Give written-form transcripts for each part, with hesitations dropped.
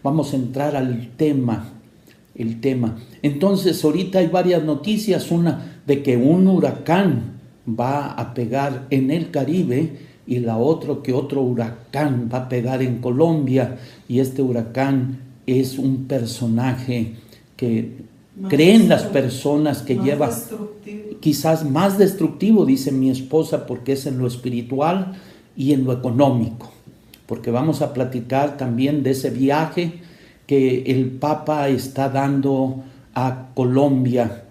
vamos a entrar al tema. Entonces, ahorita hay varias noticias, una de que un huracán va a pegar en el Caribe y la otra que otro huracán va a pegar en Colombia, y este huracán es un personaje que creen las personas que lleva quizás más destructivo, dice mi esposa, porque es en lo espiritual y en lo económico, porque vamos a platicar también de ese viaje que el Papa está dando a Colombia.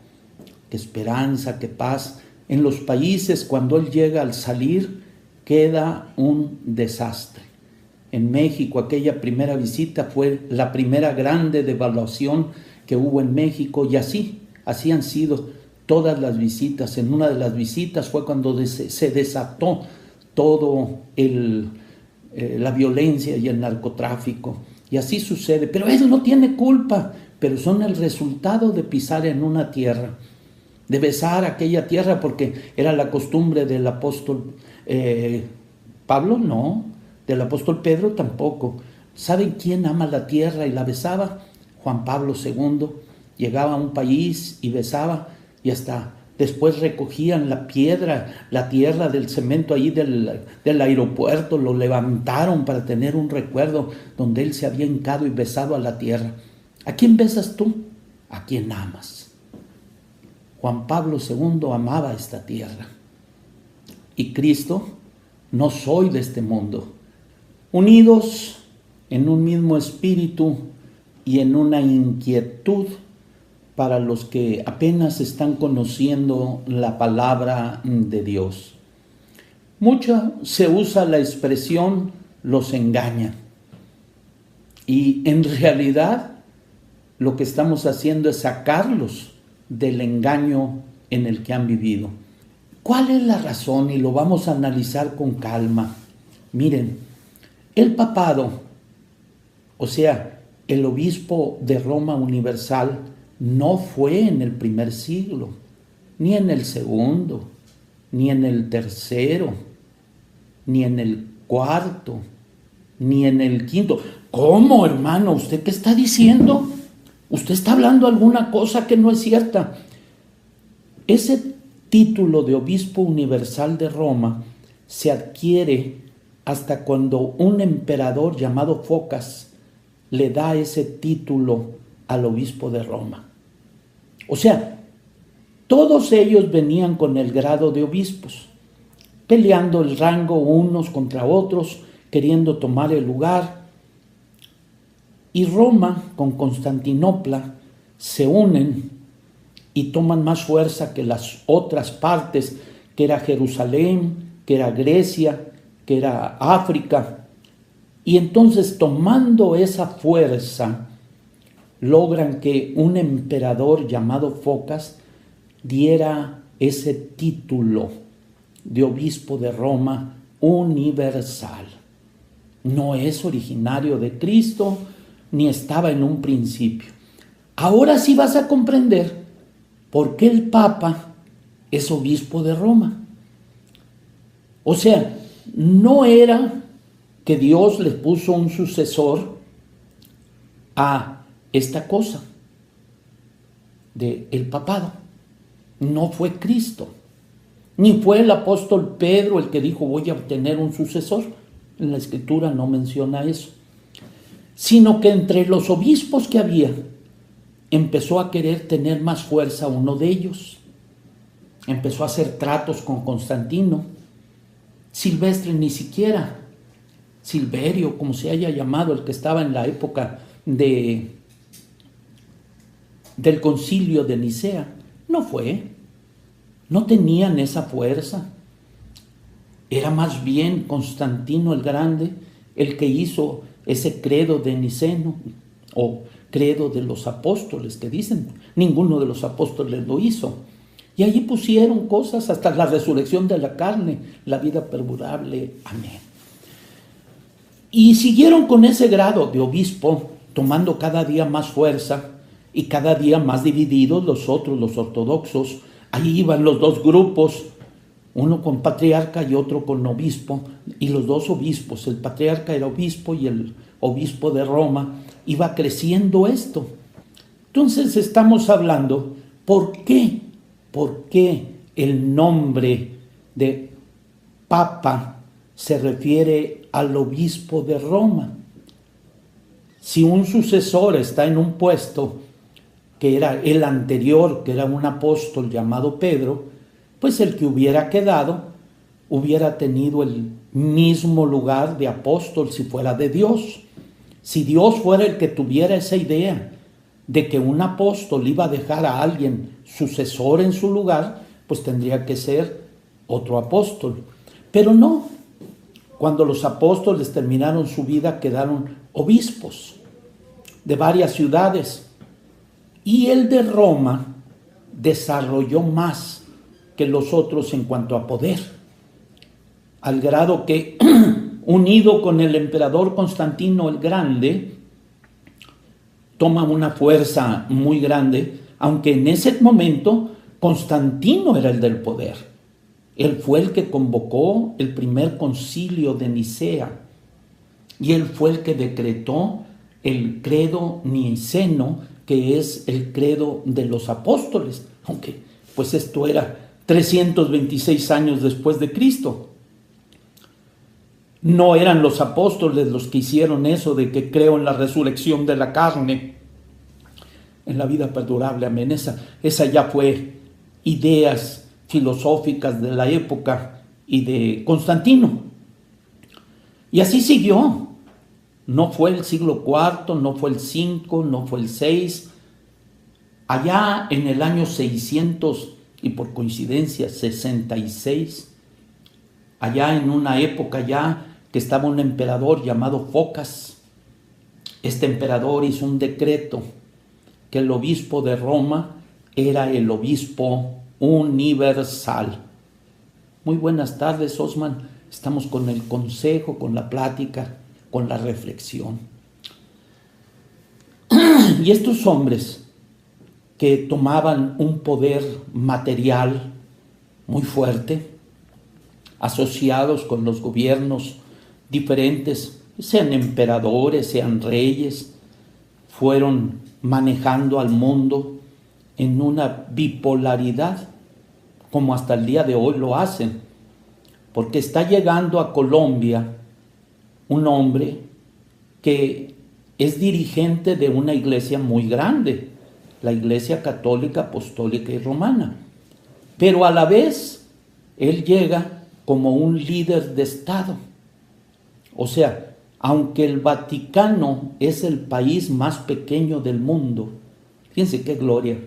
Qué esperanza, qué paz. En los países, cuando él llega, al salir, queda un desastre. En México, aquella primera visita fue la primera grande devaluación que hubo en México, y así han sido todas las visitas. En una de las visitas fue cuando se desató todo la violencia y el narcotráfico. Y así sucede, pero él no tiene culpa, pero son el resultado de pisar en una tierra, de besar aquella tierra, porque era la costumbre del apóstol Pablo, no, del apóstol Pedro tampoco. ¿Saben quién ama la tierra y la besaba? Juan Pablo II. Llegaba a un país y besaba, y hasta después recogían la piedra, la tierra del cemento allí del aeropuerto, lo levantaron para tener un recuerdo donde él se había hincado y besado a la tierra. ¿A quién besas tú? A quien amas. Juan Pablo II amaba esta tierra. Y Cristo: no soy de este mundo. Unidos en un mismo espíritu y en una inquietud para los que apenas están conociendo la palabra de Dios. Mucho se usa la expresión los engaña, y en realidad lo que estamos haciendo es sacarlos del engaño en el que han vivido. ¿Cuál es la razón? Y lo vamos a analizar con calma. Miren, el papado, o sea, el obispo de Roma universal, no fue en el primer siglo, ni en el segundo, ni en el tercero, ni en el cuarto, ni en el quinto. ¿Cómo, hermano? ¿Usted qué está diciendo? Usted está hablando alguna cosa que no es cierta. Ese título de obispo universal de Roma se adquiere hasta cuando un emperador llamado Focas le da ese título al obispo de Roma. O sea, todos ellos venían con el grado de obispos, peleando el rango unos contra otros, queriendo tomar el lugar. Y Roma con Constantinopla se unen y toman más fuerza que las otras partes, que era Jerusalén, que era Grecia, que era África. Y entonces, tomando esa fuerza, logran que un emperador llamado Focas diera ese título de obispo de Roma universal. No es originario de Cristo, ni estaba en un principio. Ahora sí vas a comprender por qué el Papa es obispo de Roma. O sea, no era que Dios le puso un sucesor a esta cosa del papado. No fue Cristo, ni fue el apóstol Pedro el que dijo voy a tener un sucesor. En la Escritura no menciona eso. Sino que entre los obispos que había, empezó a querer tener más fuerza uno de ellos. Empezó a hacer tratos con Constantino. Silvestre ni siquiera, Silverio, como se haya llamado, el que estaba en la época del concilio de Nicea, no fue. No tenían esa fuerza. Era más bien Constantino el Grande el que hizo ese credo de Niceno, o credo de los apóstoles, que dicen, ninguno de los apóstoles lo hizo. Y allí pusieron cosas hasta la resurrección de la carne, la vida perdurable. Amén. Y siguieron con ese grado de obispo, tomando cada día más fuerza y cada día más divididos los otros, los ortodoxos. Ahí iban los dos grupos, uno con patriarca y otro con obispo, y los dos obispos. El patriarca era obispo y el obispo de Roma, iba creciendo esto. Entonces estamos hablando, ¿por qué? ¿Por qué el nombre de Papa se refiere al obispo de Roma? Si un sucesor está en un puesto que era el anterior, que era un apóstol llamado Pedro, pues el que hubiera quedado hubiera tenido el mismo lugar de apóstol si fuera de Dios. Si Dios fuera el que tuviera esa idea de que un apóstol iba a dejar a alguien sucesor en su lugar, pues tendría que ser otro apóstol. Pero no, cuando los apóstoles terminaron su vida quedaron obispos de varias ciudades, y el de Roma desarrolló más que los otros en cuanto a poder, al grado que, unido con el emperador Constantino el Grande, toma una fuerza muy grande, aunque en ese momento Constantino era el del poder. Él fue el que convocó el primer concilio de Nicea, y él fue el que decretó el credo niceno, que es el credo de los apóstoles, aunque pues esto era 326 años después de Cristo. No eran los apóstoles los que hicieron eso de que creo en la resurrección de la carne, en la vida perdurable, amén. Esa ya fue ideas filosóficas de la época y de Constantino. Y así siguió. No fue el siglo IV, no fue el V, no fue el VI. Allá en el año 600 y por coincidencia 66, allá en una época ya que estaba un emperador llamado Focas. Este emperador hizo un decreto que el obispo de Roma era el obispo universal. Muy buenas tardes, Osman. Estamos con el consejo, con la plática, con la reflexión. Y estos hombres que tomaban un poder material muy fuerte, asociados con los gobiernos diferentes, sean emperadores, sean reyes, fueron manejando al mundo en una bipolaridad, como hasta el día de hoy lo hacen, porque está llegando a Colombia un hombre que es dirigente de una iglesia muy grande, la Iglesia Católica, Apostólica y Romana, pero a la vez él llega como un líder de Estado. O sea, aunque el Vaticano es el país más pequeño del mundo, fíjense qué gloria,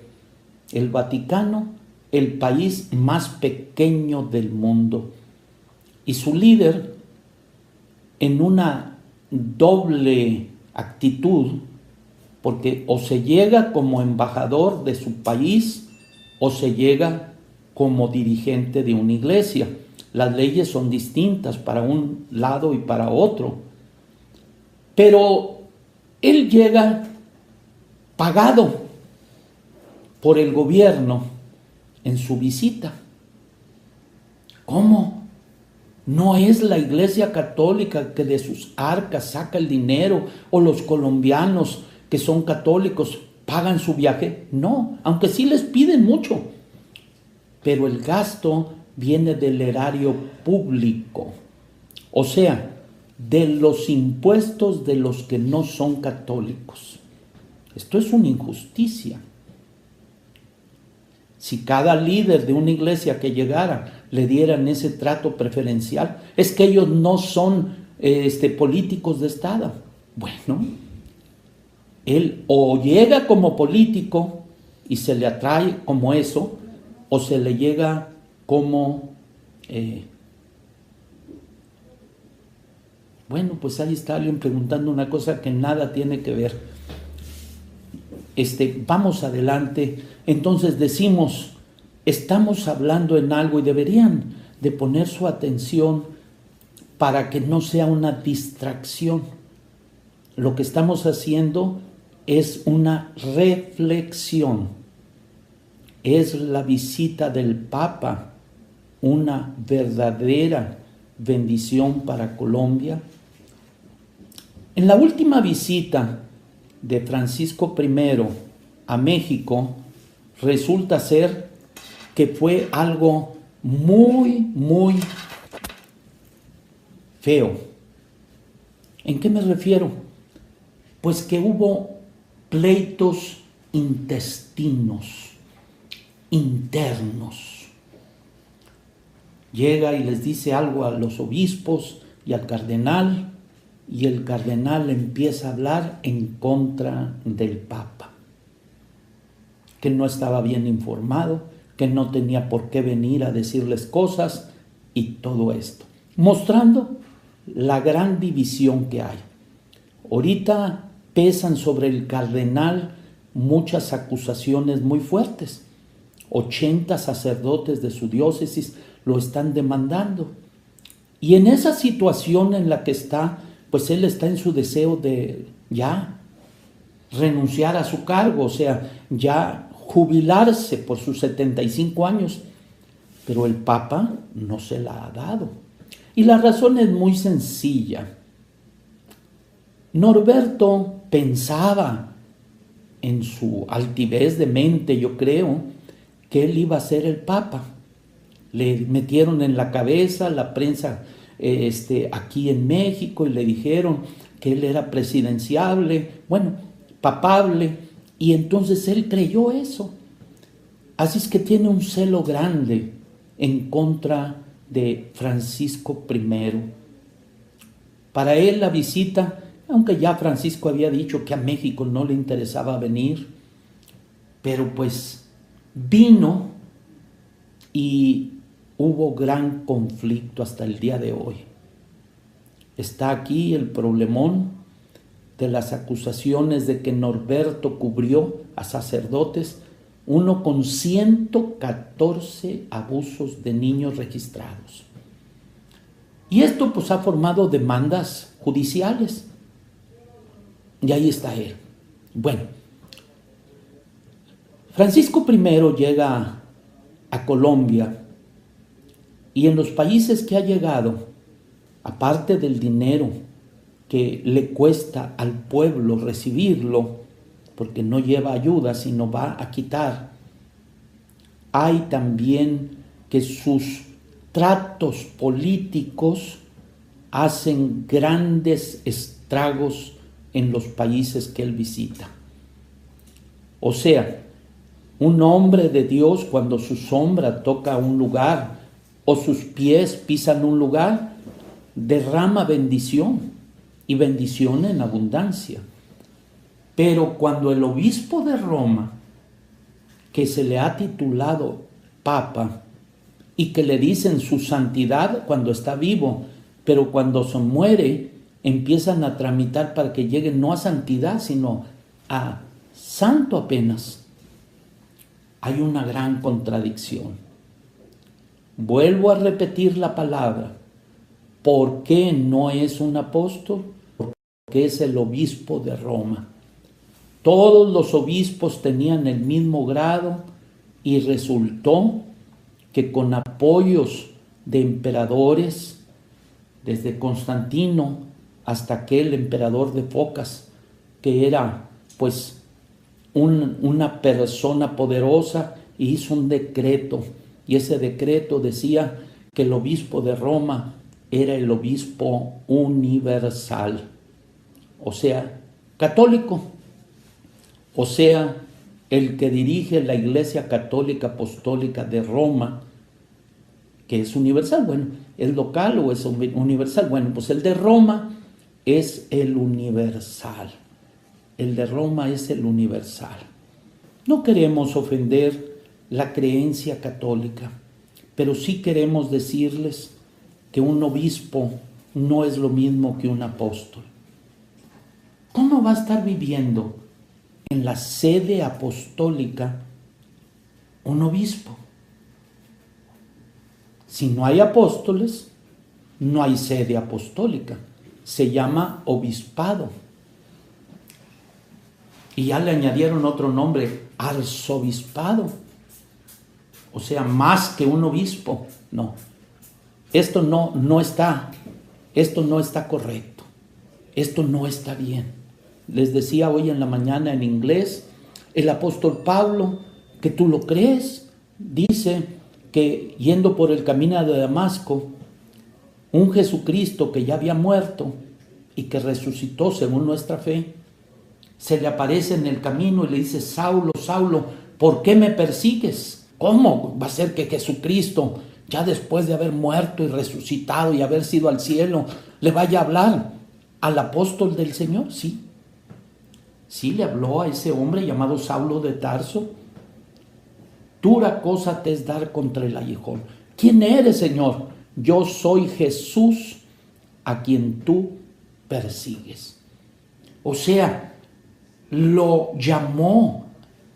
el Vaticano, el país más pequeño del mundo, y su líder, en una doble actitud, porque o se llega como embajador de su país o se llega como dirigente de una iglesia. Las leyes son distintas para un lado y para otro. Pero él llega pagado por el gobierno en su visita. ¿Cómo? No es la Iglesia Católica que de sus arcas saca el dinero, o los colombianos que son católicos pagan su viaje. No, aunque sí les piden mucho, pero el gasto viene del erario público, o sea, de los impuestos de los que no son católicos. Esto es una injusticia. Si cada líder de una iglesia que llegara le dieran ese trato preferencial, es que ellos no son políticos de Estado. Bueno, él o llega como político y se le atrae como eso, o se le llega como bueno, pues ahí está alguien preguntando una cosa que nada tiene que ver. Vamos adelante. Entonces decimos, estamos hablando en algo y deberían de poner su atención para que no sea una distracción. Lo que estamos haciendo es una reflexión. Es la visita del Papa una verdadera bendición para Colombia? En la última visita de Francisco I a México, resulta ser que fue algo muy feo. ¿En qué me refiero? Pues que hubo pleitos intestinos, internos. Llega y les dice algo a los obispos y al cardenal, y el cardenal empieza a hablar en contra del Papa, que no estaba bien informado, que no tenía por qué venir a decirles cosas y todo esto, mostrando la gran división que hay. Ahorita pesan sobre el cardenal muchas acusaciones muy fuertes. 80 sacerdotes de su diócesis lo están demandando. Y en esa situación en la que está, pues él está en su deseo de ya renunciar a su cargo, o sea, ya jubilarse por sus 75 años. Pero el Papa no se la ha dado. Y la razón es muy sencilla. Norberto pensaba en su altivez de mente, yo creo, que él iba a ser el Papa. Le metieron en la cabeza la prensa aquí en México y le dijeron que él era presidenciable, bueno, papable, y entonces él creyó eso. Así es que tiene un celo grande en contra de Francisco I. Para él la visita, aunque ya Francisco había dicho que a México no le interesaba venir, pero pues vino y hubo gran conflicto hasta el día de hoy. Está aquí el problemón de las acusaciones de que Norberto cubrió a sacerdotes, uno con 114 abusos de niños registrados. Y esto pues ha formado demandas judiciales. Y ahí está él. Bueno, Francisco I llega a Colombia y en los países que ha llegado, aparte del dinero que le cuesta al pueblo recibirlo, porque no lleva ayuda, sino va a quitar, hay también que sus tratos políticos hacen grandes estragos en los países que él visita. O sea, un hombre de Dios, cuando su sombra toca un lugar o sus pies pisan un lugar, derrama bendición y bendición en abundancia. Pero cuando el obispo de Roma, que se le ha titulado Papa y que le dicen su santidad cuando está vivo, pero cuando se muere empiezan a tramitar para que lleguen no a santidad, sino a santo apenas, hay una gran contradicción. Vuelvo a repetir la palabra. ¿Por qué no es un apóstol? Porque es el obispo de Roma. Todos los obispos tenían el mismo grado y resultó que con apoyos de emperadores, desde Constantino hasta aquel emperador de Focas, que era pues una persona poderosa, hizo un decreto, y ese decreto decía que el obispo de Roma era el obispo universal, o sea, católico, o sea, el que dirige la Iglesia Católica Apostólica de Roma, que es universal. Bueno, ¿es local o es universal? Bueno, pues el de Roma es el universal. El de Roma es el universal. No queremos ofender la creencia católica, pero sí queremos decirles que un obispo no es lo mismo que un apóstol. ¿Cómo va a estar viviendo en la sede apostólica un obispo? Si no hay apóstoles, no hay sede apostólica. Se llama obispado. Y ya le añadieron otro nombre, arzobispado. O sea, más que un obispo. No. Esto no está correcto. esto no está bien. Les decía hoy en la mañana en inglés, el apóstol Pablo, que tú lo crees, dice que yendo por el camino de Damasco, un Jesucristo que ya había muerto y que resucitó según nuestra fe, se le aparece en el camino y le dice: Saulo, Saulo, ¿por qué me persigues? ¿Cómo va a ser que Jesucristo, ya después de haber muerto y resucitado y haber sido al cielo, le vaya a hablar al apóstol del Señor? Sí, sí le habló a ese hombre llamado Saulo de Tarso. Dura cosa te es dar contra el aguijón. ¿Quién eres, Señor? Yo soy Jesús a quien tú persigues. O sea, lo llamó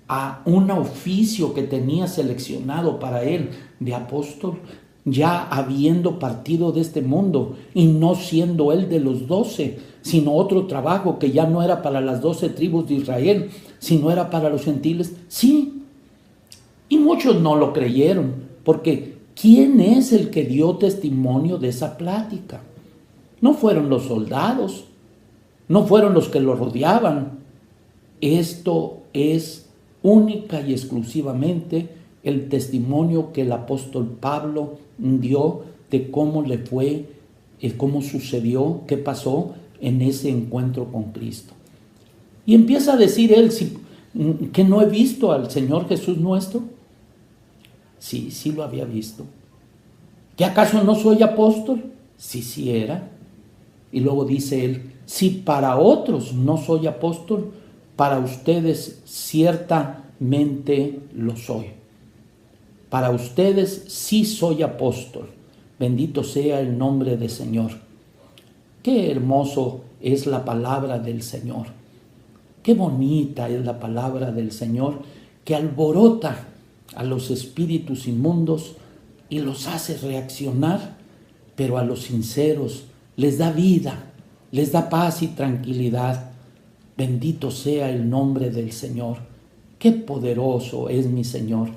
a un oficio que tenía seleccionado para él de apóstol, ya habiendo partido de este mundo y no siendo él de los 12, sino otro trabajo que ya no era para las 12 tribus de Israel, sino era para los gentiles. Sí, y muchos no lo creyeron, porque ¿quién es el que dio testimonio de esa plática? No fueron los soldados, no fueron los que lo rodeaban. Esto es única y exclusivamente el testimonio que el apóstol Pablo dio de cómo le fue, cómo sucedió, qué pasó en ese encuentro con Cristo. Y empieza a decir él, que no he visto al Señor Jesús nuestro. Sí, sí lo había visto. ¿Que acaso no soy apóstol? Sí, sí era. Y luego dice él: si para otros no soy apóstol, para ustedes ciertamente lo soy. Para ustedes sí soy apóstol. Bendito sea el nombre del Señor. Qué hermoso es la palabra del Señor. Qué bonita es la palabra del Señor, que alborota a los espíritus inmundos y los hace reaccionar, pero a los sinceros les da vida, les da paz y tranquilidad. Bendito sea el nombre del Señor. Qué poderoso es mi Señor.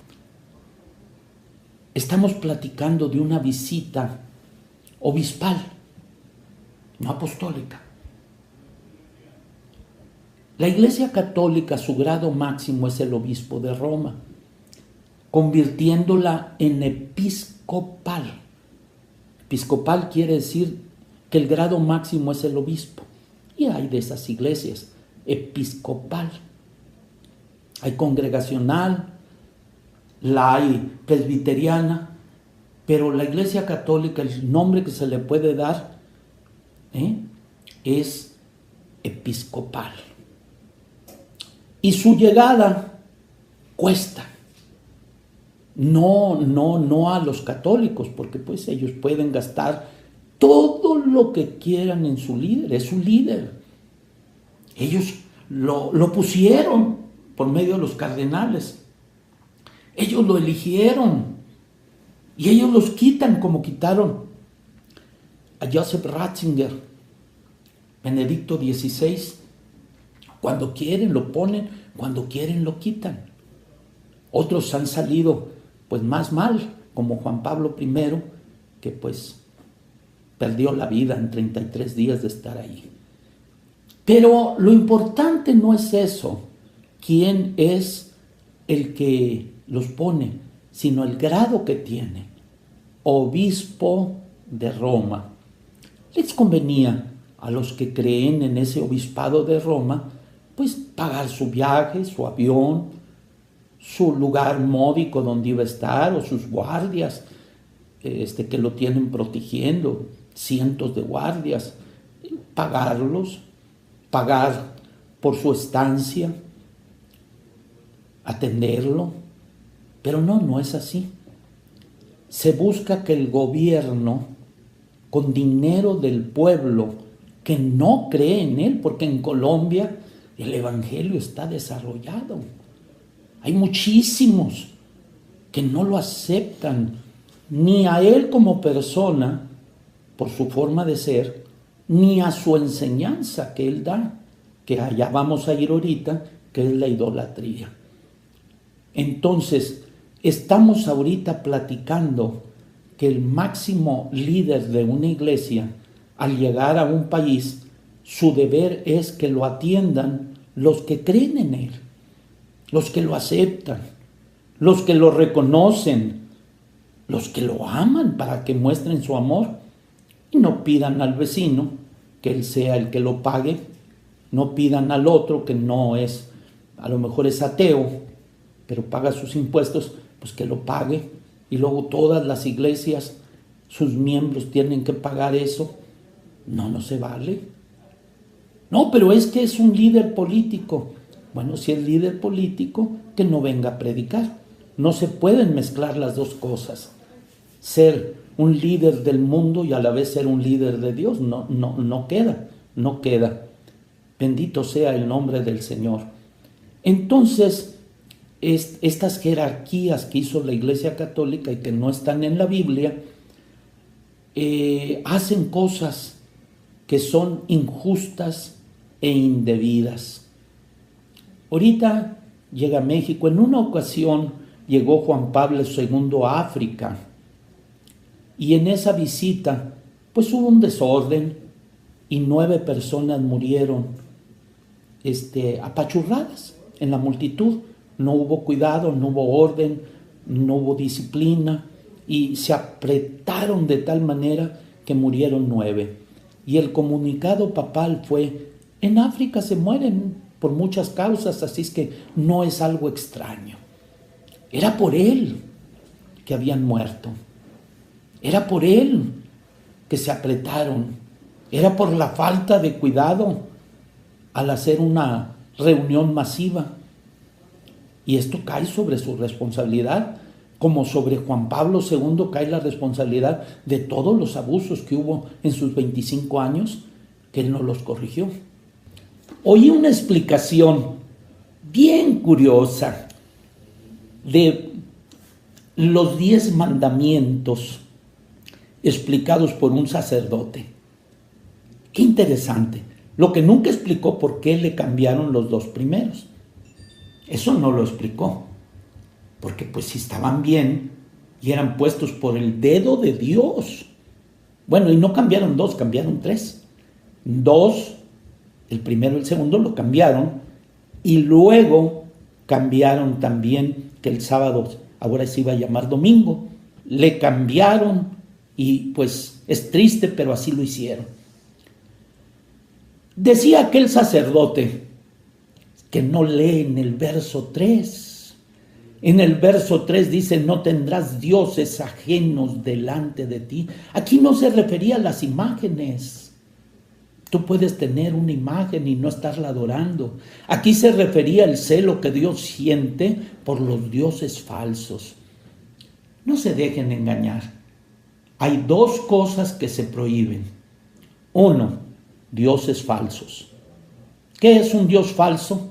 Estamos platicando de una visita obispal, no apostólica. La Iglesia Católica, su grado máximo es el obispo de Roma, convirtiéndola en episcopal. Episcopal quiere decir que el grado máximo es el obispo. Y hay de esas iglesias, episcopal. Hay congregacional, la hay presbiteriana, pero la Iglesia Católica, el nombre que se le puede dar es episcopal. Y su llegada cuesta. No a los católicos, porque pues ellos pueden gastar todo lo que quieran en su líder, es su líder. Ellos lo pusieron por medio de los cardenales. Ellos lo eligieron y ellos los quitan como quitaron a Joseph Ratzinger, Benedicto XVI. Cuando quieren lo ponen, cuando quieren lo quitan. Otros han salido pues más mal, como Juan Pablo I, que pues perdió la vida en 33 días de estar ahí. Pero lo importante no es eso, quién es el que los pone, sino el grado que tiene. Obispo de Roma. Les convenía a los que creen en ese obispado de Roma, pues pagar su viaje, su avión, su lugar módico donde iba a estar, o sus guardias, que lo tienen protegiendo, cientos de guardias, pagarlos, pagar por su estancia, atenderlo. Pero no es así. Se busca que el gobierno, con dinero del pueblo que no cree en él, porque en Colombia el evangelio está desarrollado. Hay muchísimos que no lo aceptan, ni a él como persona, por su forma de ser, ni a su enseñanza que él da, que allá vamos a ir ahorita, que es la idolatría. Entonces, estamos ahorita platicando que el máximo líder de una iglesia, al llegar a un país, su deber es que lo atiendan los que creen en Él, los que lo aceptan, los que lo reconocen, los que lo aman para que muestren su amor y no pidan al vecino que él sea el que lo pague, no pidan al otro que no es, a lo mejor es ateo, pero paga sus impuestos, pues que lo pague y luego todas las iglesias, sus miembros tienen que pagar eso. No se vale. No, pero es que es un líder político. Bueno, si es líder político, que no venga a predicar. No se pueden mezclar las dos cosas. Ser un líder del mundo y a la vez ser un líder de Dios. No queda. Bendito sea el nombre del Señor. Entonces, estas jerarquías que hizo la Iglesia Católica y que no están en la Biblia, hacen cosas que son injustas e indebidas. Ahorita llega a México. En una ocasión llegó Juan Pablo II a África y en esa visita pues hubo un desorden y 9 personas murieron apachurradas en la multitud. No hubo cuidado, no hubo orden, no hubo disciplina y se apretaron de tal manera que murieron 9. Y el comunicado papal fue: en África se mueren por muchas causas, así es que no es algo extraño. Era por él que habían muerto. Era por él que se apretaron. Era por la falta de cuidado al hacer una reunión masiva. Y esto cae sobre su responsabilidad, como sobre Juan Pablo II cae la responsabilidad de todos los abusos que hubo en sus 25 años, que él no los corrigió. Oí una explicación bien curiosa de los 10 mandamientos explicados por un sacerdote. Qué interesante. Lo que nunca explicó por qué le cambiaron los 2 primeros. Eso no lo explicó. Porque pues si estaban bien y eran puestos por el dedo de Dios. Bueno, y no cambiaron 2, cambiaron 3. 2, el primero y el segundo lo cambiaron. Y luego cambiaron también que el sábado ahora se iba a llamar domingo. Le cambiaron y pues es triste, pero así lo hicieron. Decía aquel sacerdote que no lee en el verso 3. En el verso 3 dice: no tendrás dioses ajenos delante de ti. Aquí no se refería a las imágenes. Tú puedes tener una imagen y no estarla adorando. Aquí se refería al celo que Dios siente por los dioses falsos. No se dejen engañar. Hay 2 cosas que se prohíben. 1, dioses falsos. ¿Qué es un dios falso?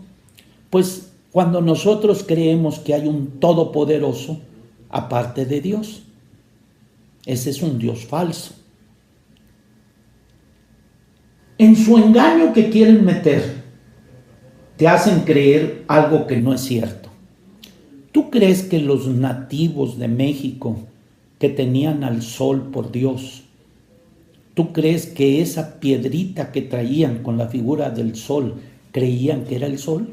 Pues cuando nosotros creemos que hay un todopoderoso aparte de Dios. Ese es un dios falso. En su engaño que quieren meter, te hacen creer algo que no es cierto. ¿Tú crees que los nativos de México que tenían al sol por Dios, tú crees que esa piedrita que traían con la figura del sol, creían que era el sol?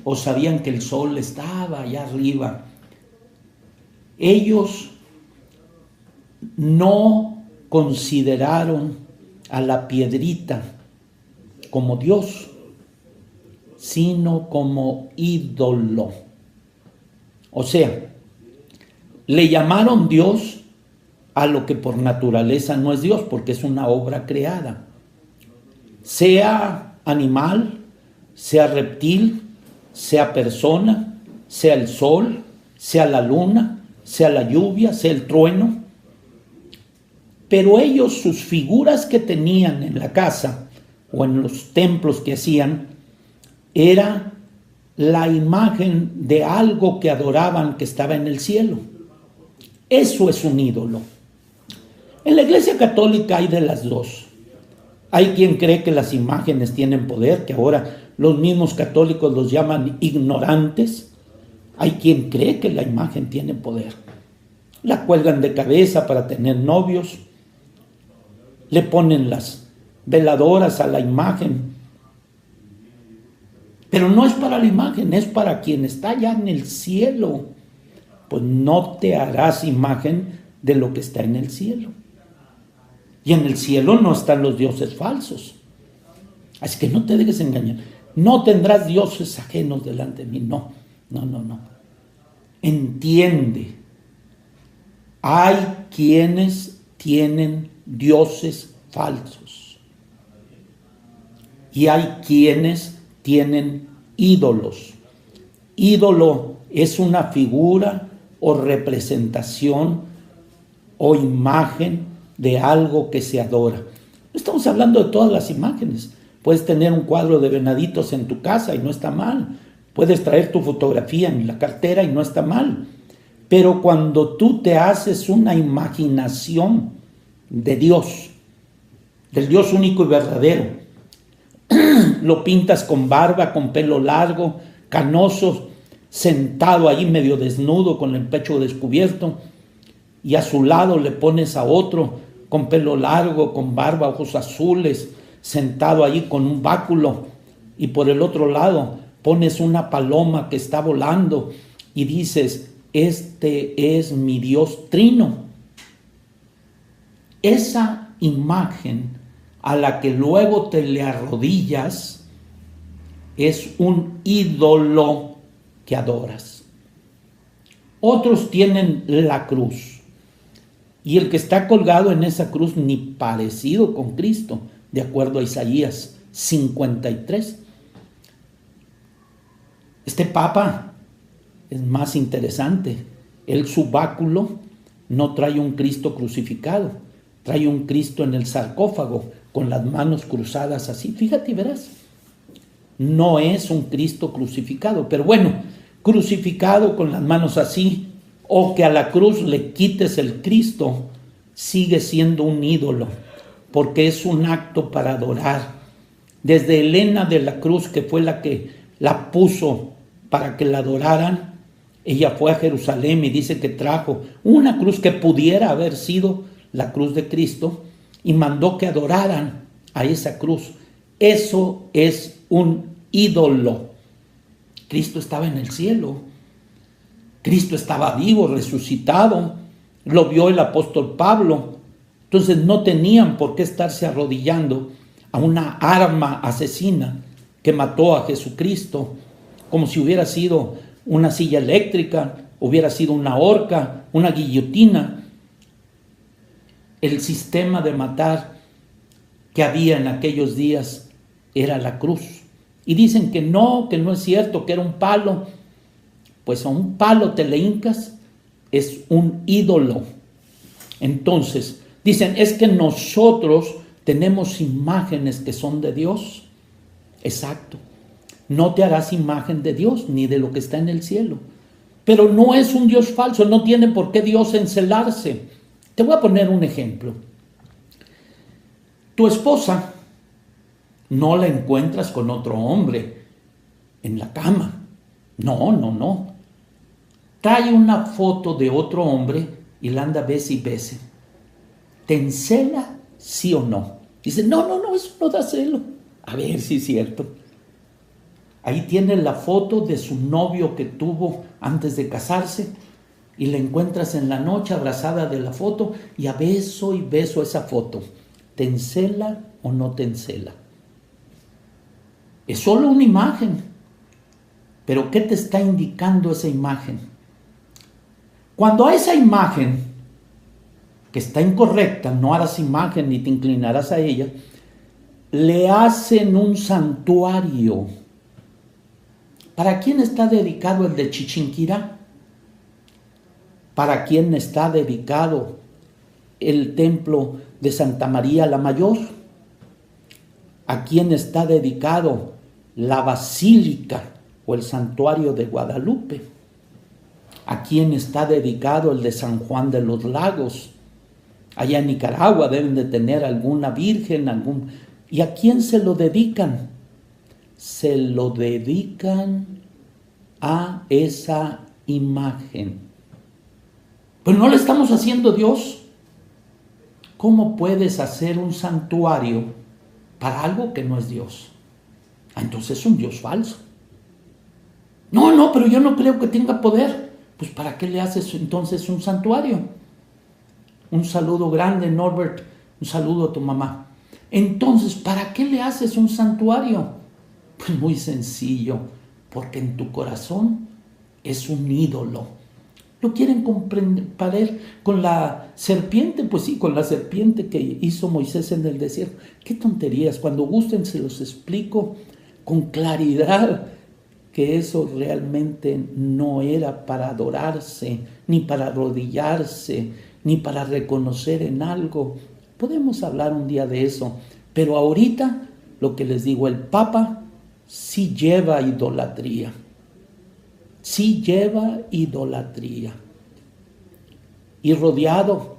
¿O sabían que el sol estaba allá arriba? Ellos no consideraron a la piedrita como Dios, sino como ídolo. O sea, le llamaron Dios a lo que por naturaleza no es Dios, porque es una obra creada. Sea animal, sea reptil, sea persona, sea el sol, sea la luna, sea la lluvia, sea el trueno. Pero ellos, sus figuras que tenían en la casa o en los templos que hacían, era la imagen de algo que adoraban que estaba en el cielo. Eso es un ídolo. En la Iglesia Católica hay de las 2. Hay quien cree que las imágenes tienen poder, que ahora los mismos católicos los llaman ignorantes. Hay quien cree que la imagen tiene poder. La cuelgan de cabeza para tener novios. Le ponen las veladoras a la imagen. Pero no es para la imagen, es para quien está allá en el cielo. Pues no te harás imagen de lo que está en el cielo. Y en el cielo no están los dioses falsos. Así que no te dejes engañar. No tendrás dioses ajenos delante de mí. No. Entiende. Hay quienes tienen dioses falsos. Y hay quienes tienen ídolos. Ídolo es una figura o representación o imagen de algo que se adora. No estamos hablando de todas las imágenes. Puedes tener un cuadro de venaditos en tu casa y no está mal. Puedes traer tu fotografía en la cartera y no está mal. Pero cuando tú te haces una imaginación de Dios, del Dios único y verdadero, lo pintas con barba, con pelo largo, canoso, sentado ahí medio desnudo con el pecho descubierto, y a su lado le pones a otro con pelo largo, con barba, ojos azules, sentado ahí con un báculo, y por el otro lado pones una paloma que está volando y dices, este es mi Dios trino. Esa imagen a la que luego te le arrodillas es un ídolo que adoras. Otros tienen la cruz, y el que está colgado en esa cruz ni parecido con Cristo, de acuerdo a Isaías 53. Este papa es más interesante. Su báculo no trae un Cristo crucificado, trae un Cristo en el sarcófago con las manos cruzadas así. Fíjate y verás. No es un Cristo crucificado, pero bueno, crucificado con las manos así, o que a la cruz le quites el Cristo, sigue siendo un ídolo, porque es un acto para adorar. Desde Helena de la Cruz, que fue la que la puso para que la adoraran, ella fue a Jerusalén y dice que trajo una cruz que pudiera haber sido la cruz de Cristo y mandó que adoraran a esa cruz. Eso es un ídolo. Cristo estaba en el cielo. Cristo estaba vivo, resucitado. Lo vio el apóstol Pablo. Entonces no tenían por qué estarse arrodillando a una arma asesina que mató a Jesucristo, como si hubiera sido una silla eléctrica, hubiera sido una horca, una guillotina. El sistema de matar que había en aquellos días era la cruz. Y dicen que no es cierto, que era un palo. Pues a un palo te le hincas, es un ídolo. Entonces, dicen, es que nosotros tenemos imágenes que son de Dios. Exacto. No te harás imagen de Dios ni de lo que está en el cielo. Pero no es un Dios falso, no tiene por qué Dios encelarse. Te voy a poner un ejemplo. Tu esposa no la encuentras con otro hombre en la cama. No. Trae una foto de otro hombre y la anda bese y bese. ¿Te encela, sí o no? Dice, no, eso no da celo. A ver si es cierto. Ahí tiene la foto de su novio que tuvo antes de casarse y la encuentras en la noche abrazada de la foto y a beso y beso esa foto. ¿Te encela o no te encela? Es solo una imagen. Pero ¿qué te está indicando esa imagen? Cuando a esa imagen, que está incorrecta, no harás imagen ni te inclinarás a ella, le hacen un santuario. ¿Para quién está dedicado el de Chichinquirá? ¿Para quién está dedicado el templo de Santa María la Mayor? ¿A quién está dedicado la basílica o el santuario de Guadalupe? ¿A quién está dedicado el de San Juan de los Lagos? Allá en Nicaragua deben de tener alguna virgen, ¿Y a quién se lo dedican? Se lo dedican a esa imagen. Pues no le estamos haciendo Dios. ¿Cómo puedes hacer un santuario para algo que no es Dios. Entonces es un Dios falso. No, pero yo no creo que tenga poder. Pues ¿para qué le haces entonces un santuario? Un saludo grande, Norbert. Un saludo a tu mamá. Entonces, ¿para qué le haces un santuario? Pues muy sencillo, porque en tu corazón es un ídolo. ¿Lo quieren comparar con la serpiente? Pues sí, con la serpiente que hizo Moisés en el desierto. Qué tonterías. Cuando gusten se los explico con claridad que eso realmente no era para adorarse, ni para arrodillarse, ni para reconocer en algo. Podemos hablar un día de eso, pero ahorita lo que les digo, el Papa sí lleva idolatría. Sí lleva idolatría. Y rodeado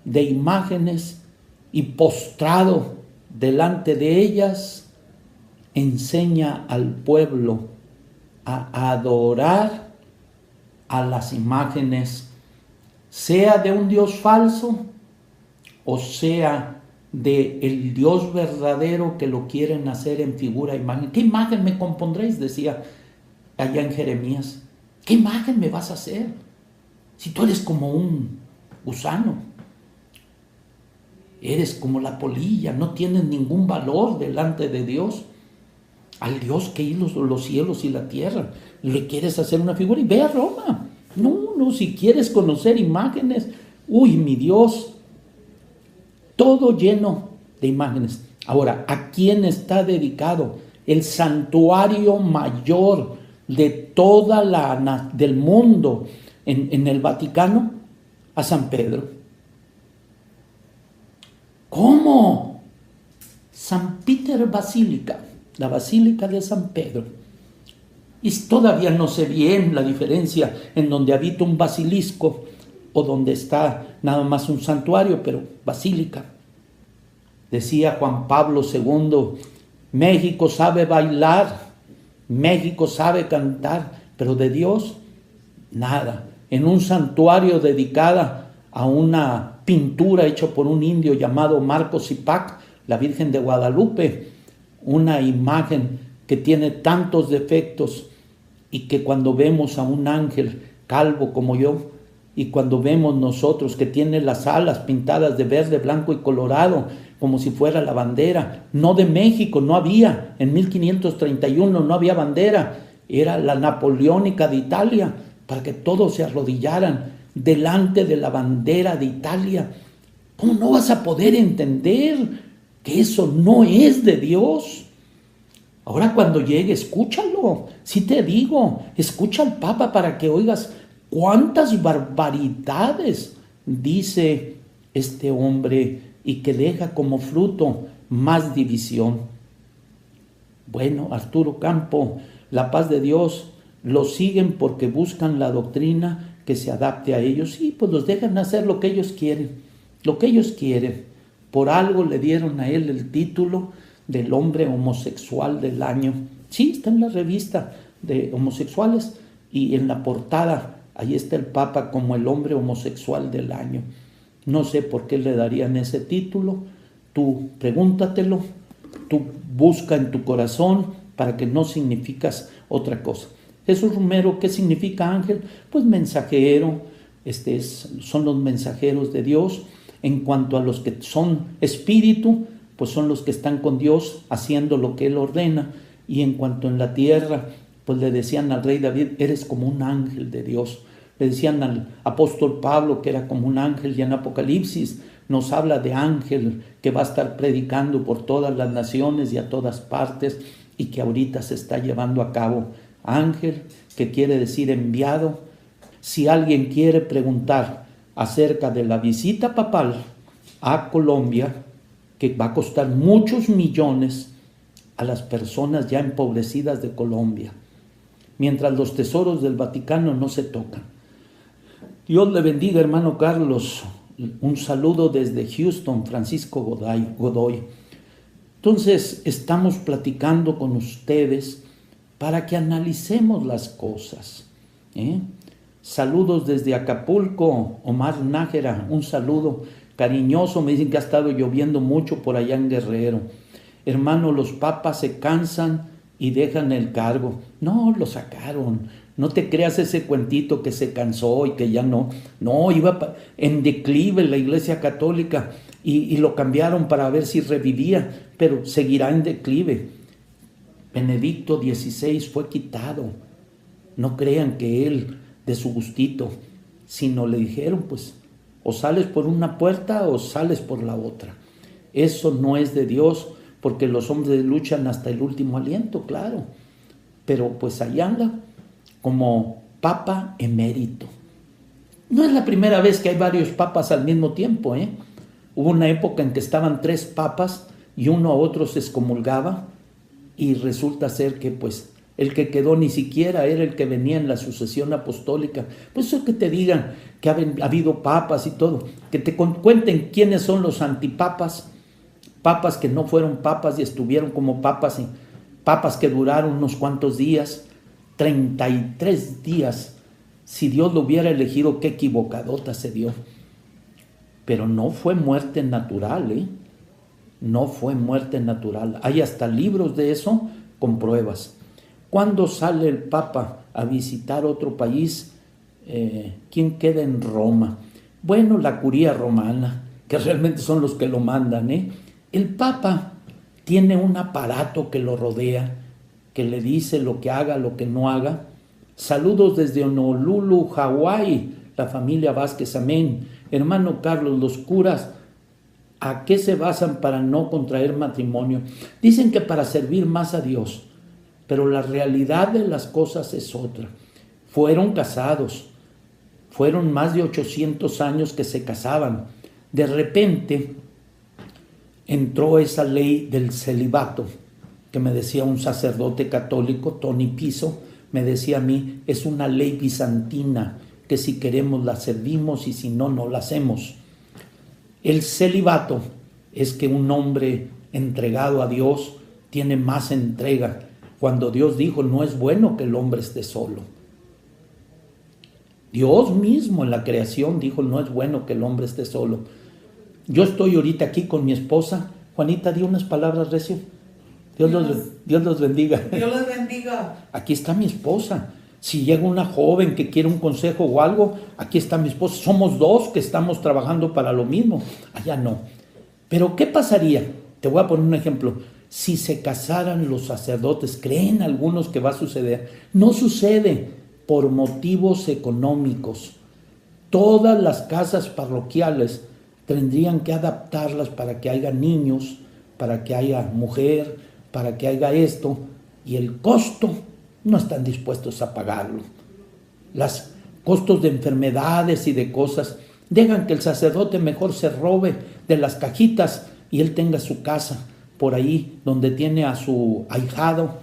de imágenes y postrado delante de ellas, enseña al pueblo a adorar a las imágenes, sea de un Dios falso o sea de el Dios verdadero que lo quieren hacer en figura e imagen. ¿Qué imagen me compondréis?, decía allá en Jeremías. ¿Qué imagen me vas a hacer? Si tú eres como un gusano, eres como la polilla, no tienes ningún valor delante de Dios. Al Dios que hizo los cielos y la tierra, le quieres hacer una figura y ve a Roma. No, si quieres conocer imágenes, mi Dios, todo lleno de imágenes. Ahora, ¿a quién está dedicado el santuario mayor de toda del mundo en el Vaticano? A San Pedro. ¿Cómo? San Peter Basílica, la Basílica de San Pedro. Y todavía no sé bien la diferencia en donde habita un basilisco o donde está nada más un santuario, pero basílica. Decía Juan Pablo II, México sabe bailar, México sabe cantar, pero de Dios, nada. En un santuario dedicada a una pintura hecha por un indio llamado Marcos Zipac, la Virgen de Guadalupe, una imagen que tiene tantos defectos y que cuando vemos a un ángel calvo como yo, y cuando vemos nosotros que tiene las alas pintadas de verde, blanco y colorado, como si fuera la bandera, no de México, no había, en 1531 no había bandera, era la napoleónica de Italia, para que todos se arrodillaran delante de la bandera de Italia. ¿Cómo no vas a poder entender que eso no es de Dios? Ahora cuando llegue, escúchalo. Sí te digo, escucha al Papa para que oigas cuántas barbaridades dice este hombre y que deja como fruto más división. Bueno, Arturo Campo, la paz de Dios, los siguen porque buscan la doctrina que se adapte a ellos. Sí, pues los dejan hacer lo que ellos quieren, lo que ellos quieren. Por algo le dieron a él el título del hombre homosexual del año. Sí, está en la revista de homosexuales y en la portada ahí está el Papa como el hombre homosexual del año. No sé por qué le darían ese título. Tú pregúntatelo, tú busca en tu corazón para que no significas otra cosa. Jesús Romero, ¿qué significa ángel? Pues mensajero, son los mensajeros de Dios. En cuanto a los que son espíritu, pues son los que están con Dios haciendo lo que Él ordena. Y en cuanto en la tierra, pues le decían al rey David, eres como un ángel de Dios. Le decían al apóstol Pablo que era como un ángel, y en Apocalipsis nos habla de ángel que va a estar predicando por todas las naciones y a todas partes, y que ahorita se está llevando a cabo. Ángel, que quiere decir enviado. Si alguien quiere preguntar acerca de la visita papal a Colombia, que va a costar muchos millones a las personas ya empobrecidas de Colombia, mientras los tesoros del Vaticano no se tocan. Dios le bendiga, hermano Carlos. Un saludo desde Houston, Francisco Godoy. Entonces, estamos platicando con ustedes para que analicemos las cosas. Saludos desde Acapulco, Omar Nájera, un saludo cariñoso. Me dicen que ha estado lloviendo mucho por allá en Guerrero. Hermano, los papas se cansan y dejan el cargo. No, lo sacaron. No te creas ese cuentito que se cansó y que ya no. No, iba en declive la Iglesia Católica y lo cambiaron para ver si revivía, pero seguirá en declive. Benedicto XVI fue quitado. No crean que él, de su gustito, sino le dijeron, pues, o sales por una puerta o sales por la otra. Eso no es de Dios, porque los hombres luchan hasta el último aliento, claro. Pero pues allá anda, como papa emérito. No es la primera vez que hay varios papas al mismo tiempo, ¿eh? Hubo una época en que estaban 3 papas y uno a otro se excomulgaba, y resulta ser que pues el que quedó ni siquiera era el que venía en la sucesión apostólica. Pues eso que te digan que ha habido papas y todo, que te cuenten quiénes son los antipapas, papas que no fueron papas y estuvieron como papas, y papas que duraron unos cuantos días, 33 días. Si Dios lo hubiera elegido, qué equivocadota se dio. Pero no fue muerte natural, ¿eh? No fue muerte natural. Hay hasta libros de eso con pruebas. ¿Cuándo sale el Papa a visitar otro país? ¿Quién queda en Roma? Bueno, la curía romana, que realmente son los que lo mandan, ¿eh? El Papa tiene un aparato que lo rodea, que le dice lo que haga, lo que no haga. Saludos desde Honolulu, Hawái, la familia Vázquez, amén. Hermano Carlos, los curas, ¿a qué se basan para no contraer matrimonio? Dicen que para servir más a Dios, pero la realidad de las cosas es otra. Fueron casados, fueron más de 800 años que se casaban. De repente entró esa ley del celibato, que me decía un sacerdote católico, Tony Piso, me decía a mí, es una ley bizantina, que si queremos la servimos y si no, no la hacemos. El celibato es que un hombre entregado a Dios tiene más entrega. Cuando Dios dijo, no es bueno que el hombre esté solo. Dios mismo en la creación dijo, no es bueno que el hombre esté solo. Yo estoy ahorita aquí con mi esposa. Juanita, di unas palabras, recio. Dios los bendiga. Dios los bendiga. Aquí está mi esposa. Si llega una joven que quiere un consejo o algo, aquí está mi esposa. Somos 2 que estamos trabajando para lo mismo. Allá no. Pero ¿qué pasaría? Te voy a poner un ejemplo. Si se casaran los sacerdotes, ¿creen algunos que va a suceder? No sucede por motivos económicos. Todas las casas parroquiales tendrían que adaptarlas para que haya niños, para que haya mujer, para que haya esto. Y el costo no están dispuestos a pagarlo. Los costos de enfermedades y de cosas, dejan que el sacerdote mejor se robe de las cajitas y él tenga su casa por ahí donde tiene a su ahijado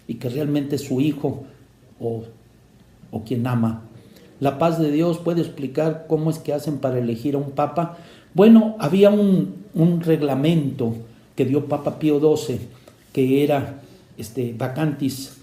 y que realmente es su hijo o quien ama. La paz de Dios puede explicar cómo es que hacen para elegir a un papa. Bueno, había un reglamento que dio Papa Pío XII, que era vacantis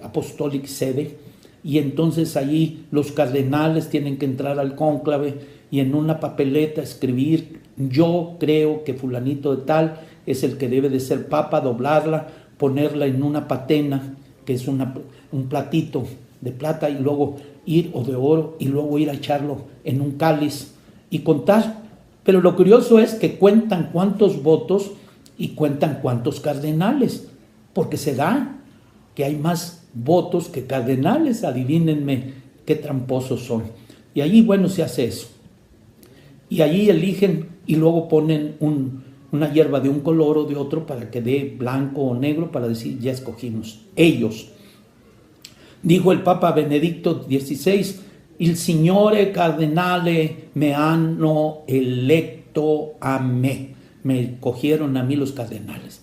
apostolic sede, y entonces allí los cardenales tienen que entrar al cónclave y en una papeleta escribir, yo creo que fulanito de tal es el que debe de ser papa, doblarla, ponerla en una patena, que es un platito de plata, y luego ir, o de oro, y luego ir a echarlo en un cáliz y contar. Pero lo curioso es que cuentan cuántos votos y cuentan cuántos cardenales, porque se da que hay más votos que cardenales. Adivínenme qué tramposos son. Y allí, bueno, se hace eso. Y allí eligen y luego ponen una hierba de un color o de otro para que dé blanco o negro, para decir, ya escogimos. Ellos. Dijo el Papa Benedicto XVI, il Signore Cardinale me hanno electo a me. Me cogieron a mí los cardenales.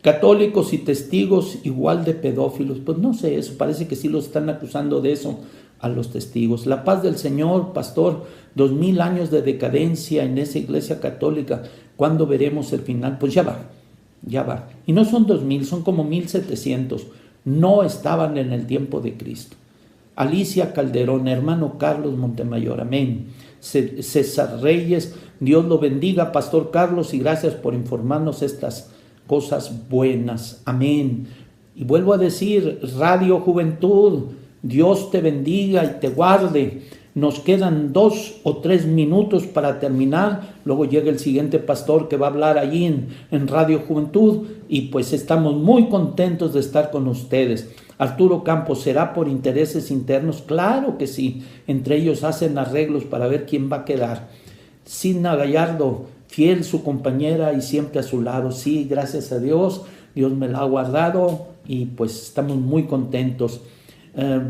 Católicos y testigos igual de pedófilos. Pues no sé, eso parece que sí los están acusando de eso a los testigos. La paz del Señor, pastor, 2000 años de decadencia en esa iglesia católica. ¿Cuándo veremos el final? Pues ya va. Y no son 2000, son como 1700. No estaban en el tiempo de Cristo. Alicia Calderón, hermano Carlos Montemayor, amén. César Reyes, Dios lo bendiga, Pastor Carlos, y gracias por informarnos estas cosas buenas. Amén. Y vuelvo a decir, Radio Juventud, Dios te bendiga y te guarde. Nos quedan 2 o 3 minutos para terminar. Luego llega el siguiente pastor que va a hablar allí en Radio Juventud. Y pues estamos muy contentos de estar con ustedes. Arturo Campos, ¿será por intereses internos? Claro que sí. Entre ellos hacen arreglos para ver quién va a quedar. Sidna Gallardo, fiel su compañera y siempre a su lado. Sí, gracias a Dios. Dios me la ha guardado y pues estamos muy contentos.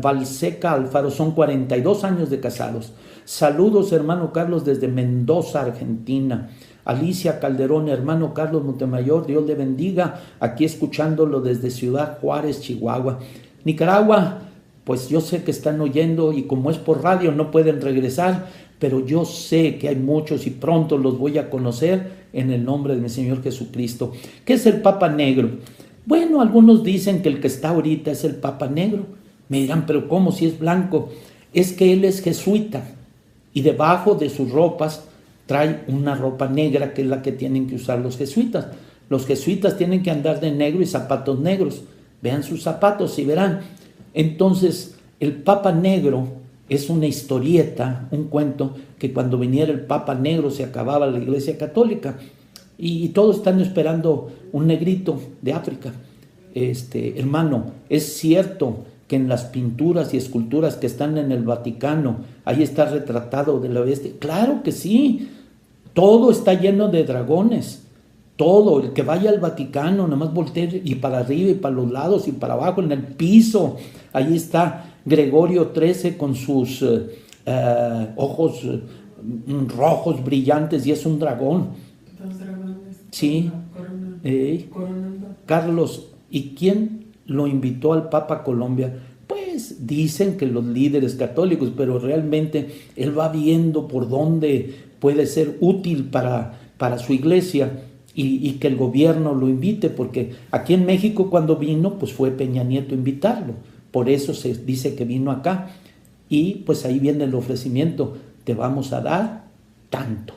Valseca Alfaro, son 42 años de casados. Saludos, hermano Carlos, desde Mendoza, Argentina. Alicia Calderón, hermano Carlos Montemayor, Dios le bendiga, aquí escuchándolo desde Ciudad Juárez, Chihuahua. Nicaragua, pues yo sé que están oyendo y como es por radio no pueden regresar, pero yo sé que hay muchos y pronto los voy a conocer en el nombre de mi Señor Jesucristo. ¿Qué es el Papa Negro? Bueno, algunos dicen que el que está ahorita es el Papa Negro. Me dirán, pero ¿cómo si es blanco? Es que él es jesuita y debajo de sus ropas trae una ropa negra que es la que tienen que usar los jesuitas. Los jesuitas tienen que andar de negro y zapatos negros. Vean sus zapatos y verán. Entonces, el Papa Negro es una historieta, un cuento, que cuando viniera el Papa Negro se acababa la Iglesia Católica. Y todos están esperando un negrito de África. Hermano, es cierto que en las pinturas y esculturas que están en el Vaticano, ahí está retratado de la bestia. Claro que sí, todo está lleno de dragones, todo. El que vaya al Vaticano, nada más voltee y para arriba y para los lados y para abajo, en el piso, ahí está Gregorio XIII con sus ojos rojos brillantes y es un dragón. Dos dragones. Sí. Coronando. Carlos, ¿y quién lo invitó al Papa a Colombia? Pues dicen que los líderes católicos, pero realmente él va viendo por dónde puede ser útil para su iglesia y que el gobierno lo invite, porque aquí en México cuando vino, pues fue Peña Nieto invitarlo. Por eso se dice que vino acá y pues ahí viene el ofrecimiento, te vamos a dar tanto.